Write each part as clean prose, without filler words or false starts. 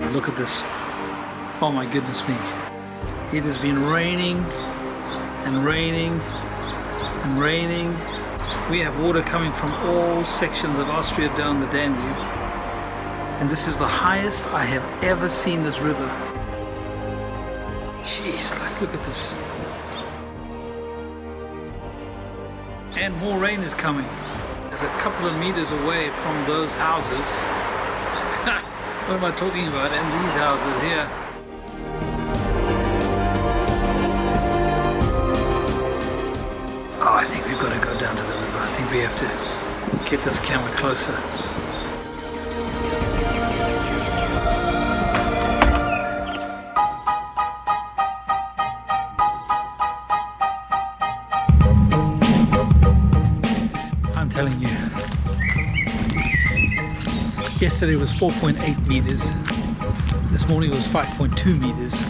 look at this. Oh my goodness me. It has been raining and raining and raining. We have water coming from all sections of Austria down the Danube. And this is the highest I have ever seen this river. Jeez, look at this. And more rain is coming. There's a couple of meters away from those houses. What am I talking about? And these houses here. Oh, I think we've got to go down to the river. I think we have to get this camera closer. I'm telling you, yesterday was 4.8 meters. This morning was 5.2 meters.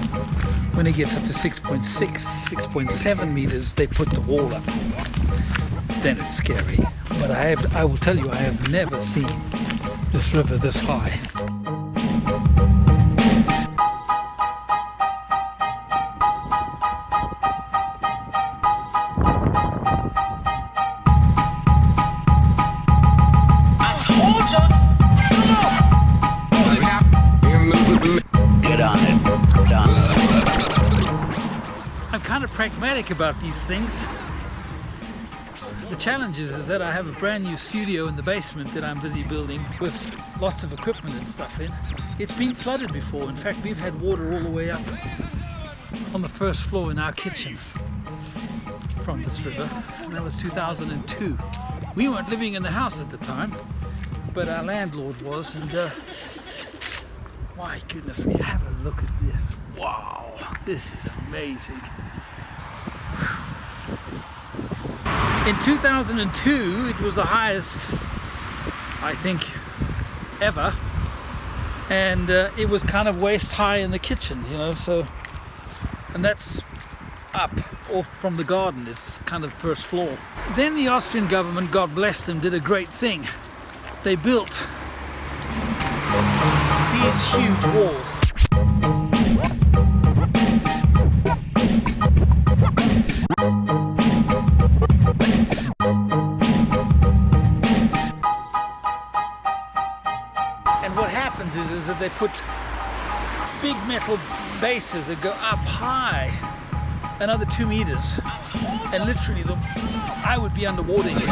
When it gets up to 6.6, 6.7 meters, they put the wall up. Then it's scary. But I will tell you, I have never seen this river this high. Get on it. Done. I'm kind of pragmatic about these things. The challenge is that I have a brand new studio in the basement that I'm busy building with lots of equipment and stuff in. It's been flooded before. In fact, we've had water all the way up on the first floor in our kitchen from this river, and that was 2002. We weren't living in the house at the time, but our landlord was, and my goodness, we have a look at this. Wow, this is amazing. In 2002, it was the highest, I think, ever. And it was kind of waist high in the kitchen, you know, so, and that's up off from the garden. It's kind of first floor. Then the Austrian government, God bless them, did a great thing. They built these huge walls. And what happens is that they put big metal bases that go up high, another 2 meters, and literally I would be underwater here.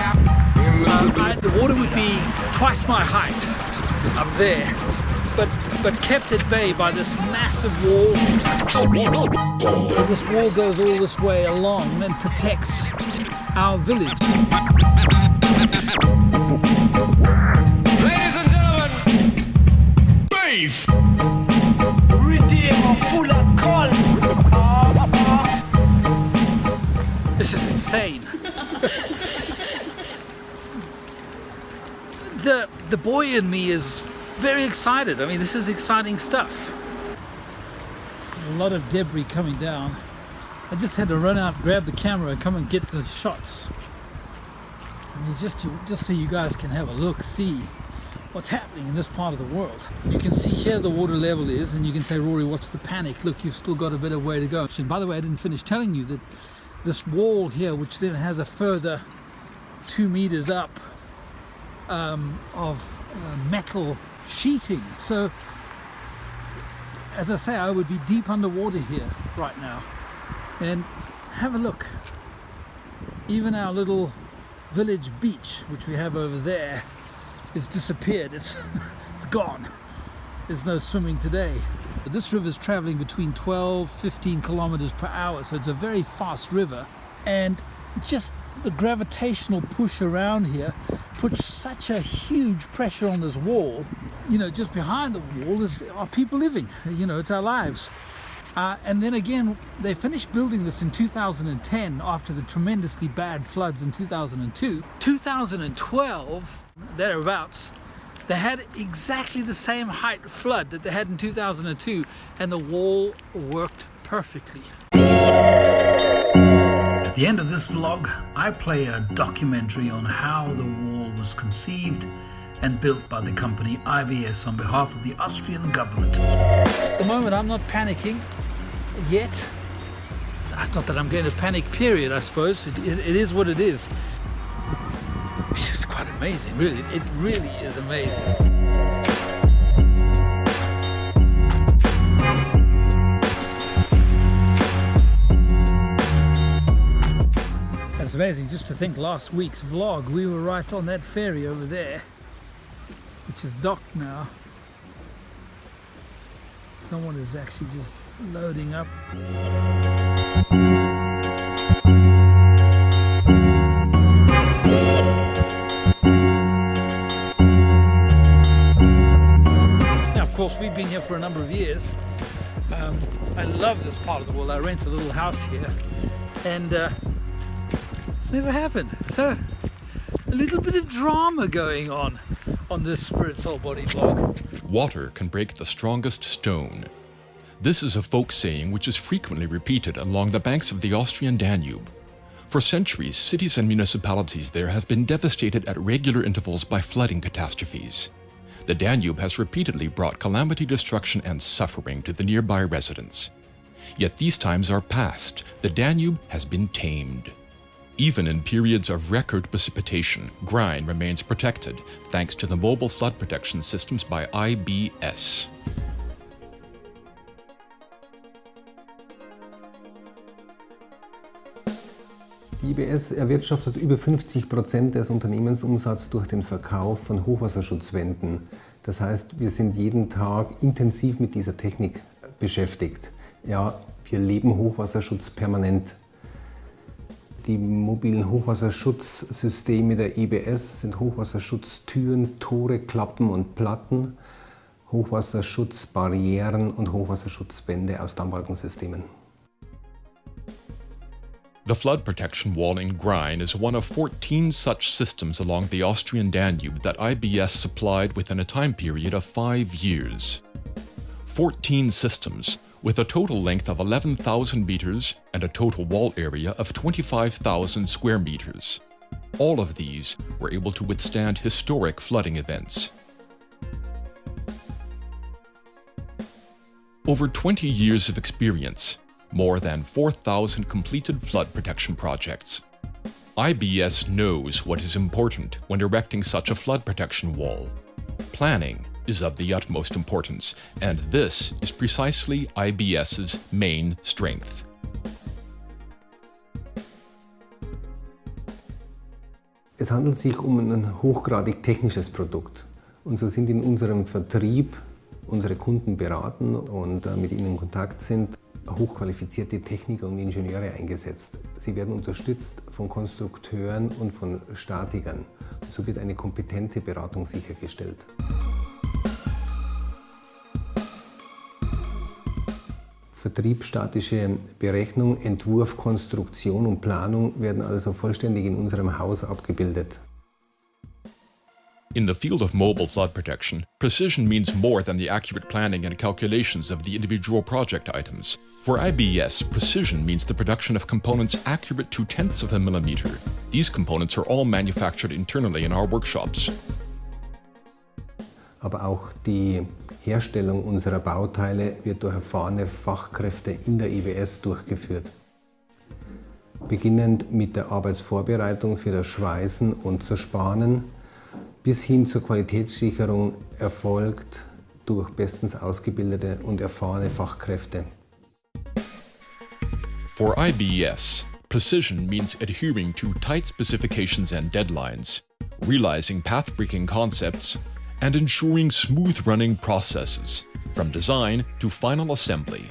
The water would be twice my height up there, but kept at bay by this massive wall. So this wall goes all this way along and protects our village. Ladies and gentlemen, bass! This is insane. The boy in me is very excited. I mean, this is exciting stuff. A lot of debris coming down. I just had to run out, grab the camera, and come and get the shots. I mean, just so you guys can have a look, see what's happening in this part of the world. You can see here the water level is, and you can say, Rory, what's the panic? Look, you've still got a bit of way to go. And by the way, I didn't finish telling you that this wall here, which then has a further 2 meters up of metal sheeting. So, as I say, I would be deep underwater here right now. And have a look. Even our little village beach, which we have over there, has disappeared. It's gone. There's no swimming today. But this river is traveling between 12-15 kilometers per hour, so it's a very fast river. And just the gravitational push around here puts such a huge pressure on this wall. You know, just behind the wall are people living. You know, it's our lives. And then again, they finished building this in 2010 after the tremendously bad floods in 2002. 2012, thereabouts, they had exactly the same height flood that they had in 2002, and the wall worked perfectly. At the end of this vlog, I play a documentary on how the wall was conceived and built by the company IBS on behalf of the Austrian government. At the moment I'm not panicking yet. Not that I'm going to panic, period, I suppose. It is what it is. It's just quite amazing, really. It really is amazing. It's amazing just to think last week's vlog, we were right on that ferry over there, which is docked now. Someone is actually just loading up. Now, of course, we've been here for a number of years. I love this part of the world. I rent a little house here, and it's never happened. So a little bit of drama going on this Spirit Soul Body vlog. Water can break the strongest stone. This is a folk saying which is frequently repeated along the banks of the Austrian Danube. For centuries, cities and municipalities there have been devastated at regular intervals by flooding catastrophes. The Danube has repeatedly brought calamity, destruction, and suffering to the nearby residents. Yet these times are past. The Danube has been tamed. Even in periods of record precipitation, Grine remains protected thanks to the mobile flood protection systems by IBS. Die IBS erwirtschaftet über 50% des Unternehmensumsatzes durch den Verkauf von Hochwasserschutzwänden. Das heißt, wir sind jeden Tag intensiv mit dieser Technik beschäftigt. Ja, wir leben Hochwasserschutz permanent. Die mobilen Hochwasserschutzsysteme der IBS sind Hochwasserschutztüren, Tore, Klappen und Platten, Hochwasserschutzbarrieren und Hochwasserschutzwände aus Dammbalkensystemen. The flood protection wall in Grine is one of 14 such systems along the Austrian Danube that IBS supplied within a time period of 5 years. 14 systems, with a total length of 11,000 meters and a total wall area of 25,000 square meters. All of these were able to withstand historic flooding events. Over 20 years of experience, more than 4,000 completed flood protection projects. IBS knows what is important when erecting such a flood protection wall. Planning is of the utmost importance, and this is precisely IBS's main strength. Es handelt sich um ein hochgradig technisches Produkt. Und so sind in unserem Vertrieb unsere Kunden beraten und mit ihnen in Kontakt sind hochqualifizierte Techniker und Ingenieure eingesetzt. Sie werden unterstützt von Konstrukteuren und von Statikern. So wird eine kompetente Beratung sichergestellt. Vertrieb, statische Berechnung, Entwurf, Konstruktion und Planung werden also vollständig in unserem Haus abgebildet. In the field of mobile flood protection, precision means more than the accurate planning and calculations of the individual project items. For IBS, precision means the production of components accurate to tenths of a millimeter. These components are all manufactured internally in our workshops. Aber auch die Herstellung unserer Bauteile wird durch erfahrene Fachkräfte in der IBS durchgeführt. Beginnend mit der Arbeitsvorbereitung für das Schweißen und Zerspanen bis hin zur Qualitätssicherung erfolgt durch bestens ausgebildete und erfahrene Fachkräfte. For IBS, precision means adhering to tight specifications and deadlines, realizing path-breaking concepts, and ensuring smooth-running processes, from design to final assembly.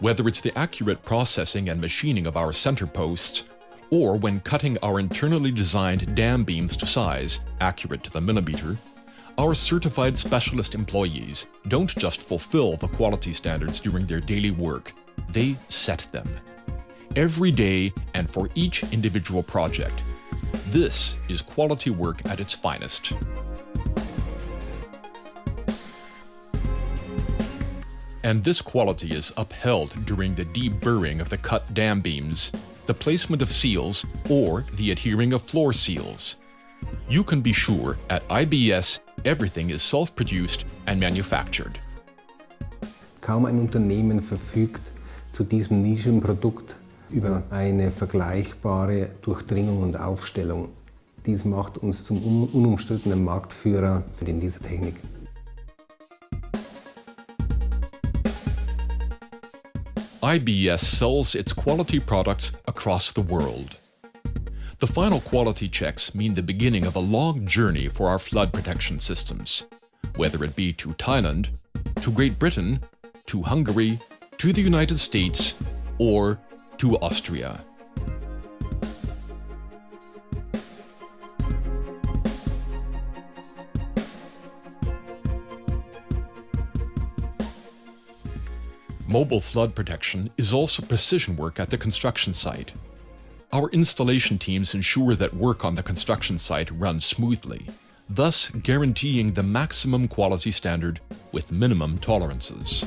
Whether it's the accurate processing and machining of our center posts, or when cutting our internally designed dam beams to size, accurate to the millimeter, our certified specialist employees don't just fulfill the quality standards during their daily work, they set them. Every day and for each individual project. This is quality work at its finest. And this quality is upheld during the deburring of the cut dam beams, the placement of seals, or the adhering of floor seals. You can be sure at IBS everything is self-produced and manufactured. Kaum ein Unternehmen verfügt zu diesem Nischenprodukt über eine vergleichbare Durchdringung und Aufstellung. Dies macht uns zum unumstrittenen Marktführer in dieser Technik. IBS sells its quality products across the world. The final quality checks mean the beginning of a long journey for our flood protection systems, whether it be to Thailand, to Great Britain, to Hungary, to the United States, or to Austria. Mobile flood protection is also precision work at the construction site. Our installation teams ensure that work on the construction site runs smoothly, thus guaranteeing the maximum quality standard with minimum tolerances.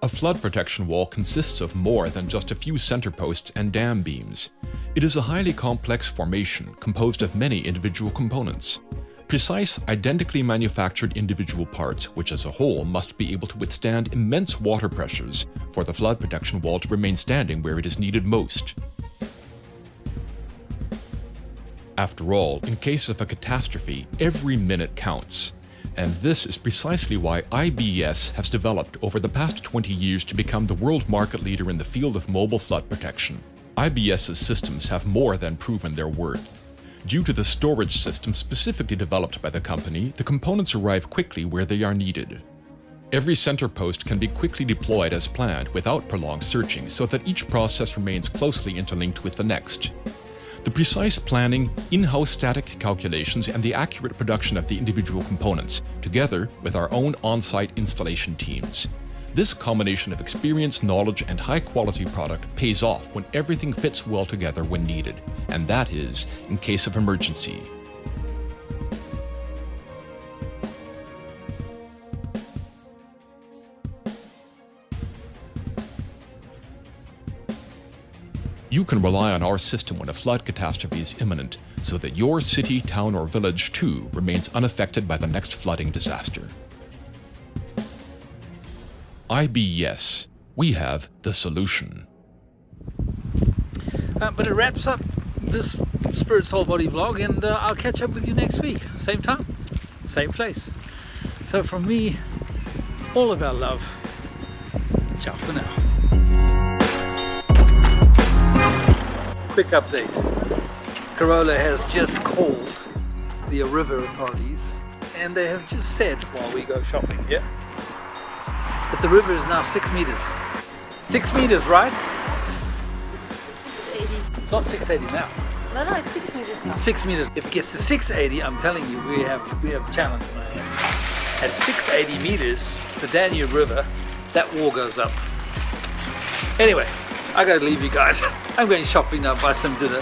A flood protection wall consists of more than just a few center posts and dam beams. It is a highly complex formation composed of many individual components. Precise, identically manufactured individual parts, which as a whole must be able to withstand immense water pressures for the flood protection wall to remain standing where it is needed most. After all, in case of a catastrophe, every minute counts. And this is precisely why IBS has developed over the past 20 years to become the world market leader in the field of mobile flood protection. IBS's systems have more than proven their worth. Due to the storage system specifically developed by the company, the components arrive quickly where they are needed. Every center post can be quickly deployed as planned without prolonged searching, so that each process remains closely interlinked with the next. The precise planning, in-house static calculations, and the accurate production of the individual components, together with our own on-site installation teams. This combination of experience, knowledge, and high-quality product pays off when everything fits well together when needed, and that is in case of emergency. You can rely on our system when a flood catastrophe is imminent, so that your city, town, or village too remains unaffected by the next flooding disaster. IBS, we have the solution. But it wraps up this Spirit Soul Body vlog, and I'll catch up with you next week. Same time, same place. So from me, all of our love. Ciao for now. Quick update. Corolla has just called the river authorities, and they have just said, while we go shopping here, that the river is now 6 meters. 6 meters, right? 680. It's not 680 now. No, it's 6 meters now. 6 meters. If it gets to 680, I'm telling you, we have a challenge on our hands. At 680 meters, the Danube River, that wall goes up. Anyway, I gotta leave you guys. I'm going shopping now, buy some dinner.